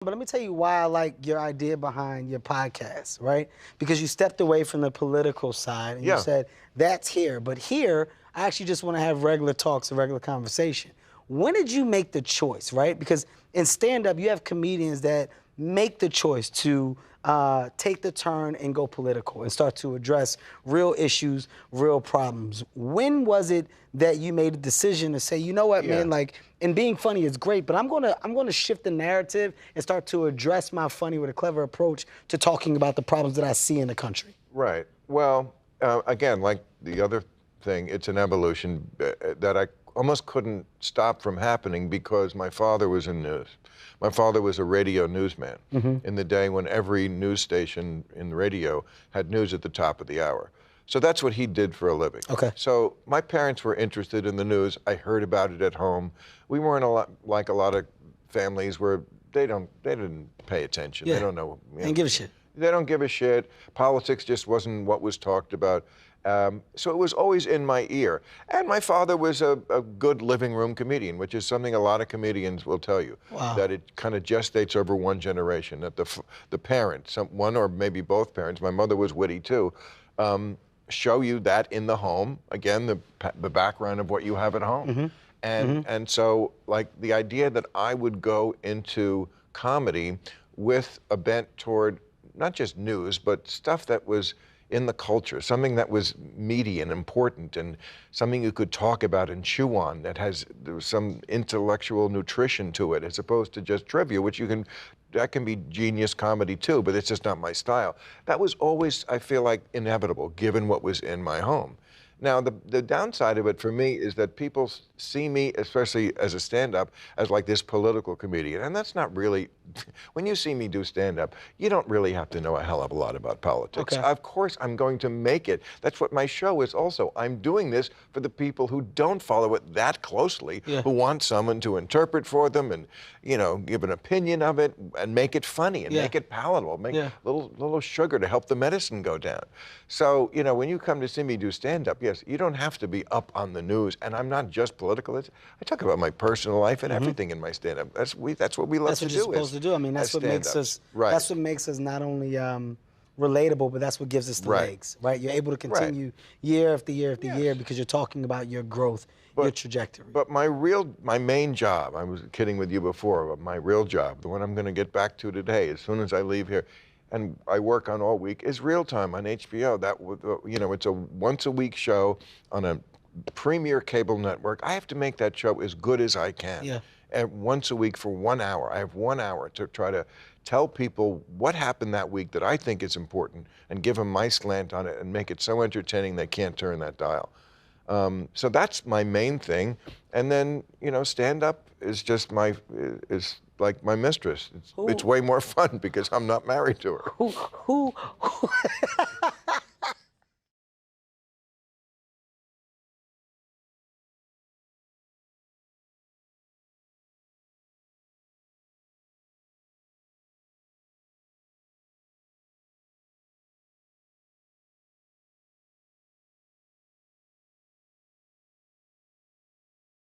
But let me tell you why I like your idea behind your podcast, right? Because you stepped away from the political side and you Yeah. said, that's here. But here, I actually just want to have regular talks, a regular conversation. When did you make the choice, right? Because in stand-up, you have comedians that make the choice to take the turn and go political and start to address real issues, real problems. When was it that you made a decision to say, you know what, Yeah. man, like, and being funny is great, but I'm gonna shift the narrative and start to address my funny with a clever approach to talking about the problems that I see in the country. Right. Well, again, like the other thing, it's an evolution that I almost couldn't stop from happening because my father was in news. My father was a radio newsman in the day when every news station in the radio had news at the top of the hour. So that's what he did for a living. Okay. So my parents were interested in the news. I heard about it at home. We weren't like a lot of families where they didn't pay attention. Yeah. They don't know. Ain't give a shit. They don't give a shit. Politics just wasn't what was talked about. So it was always in my ear. And my father was a good living room comedian, which is something a lot of comedians will tell you. Wow. That it kind of gestates over one generation, that the parent, one or maybe both parents, my mother was witty too, show you that in the home. Again, the background of what you have at home. And so like the idea that I would go into comedy with a bent toward not just news, but stuff that was in the culture, something that was meaty and important and something you could talk about and chew on that there was some intellectual nutrition to it as opposed to just trivia, which that can be genius comedy too, but it's just not my style. That was always, I feel like, inevitable given what was in my home. Now, the downside of it for me is that people see me, especially as a stand-up, as like this political comedian. And that's not really, when you see me do stand-up, you don't really have to know a hell of a lot about politics. Okay. Of course, I'm going to make it. That's what my show is also. I'm doing this for the people who don't follow it that closely, who want someone to interpret for them and, you know, give an opinion of it and make it funny and make it palatable, make little sugar to help the medicine go down. So, you know, when you come to see me do stand-up, yes, you don't have to be up on the news, and I'm not just political. I talk about my personal life and everything in my stand-up. That's what we love to do. That's what you're supposed to do. I mean, that's what makes us. Right. That's what makes us not only relatable, but that's what gives us the legs. Right. You're able to continue year after year after year because you're talking about your growth, your trajectory. But my main job, I was kidding with you before, but my real job, the one I'm going to get back to today, as soon as I leave here, and I work on all week, is Real Time on HBO. That, you know, it's a once-a-week show on a premier cable network. I have to make that show as good as I can. Yeah. And once a week for 1 hour. I have 1 hour to try to tell people what happened that week that I think is important and give them my slant on it and make it so entertaining they can't turn that dial. So that's my main thing. And then, you know, stand-up is just is like my mistress. It's way more fun because I'm not married to her. Who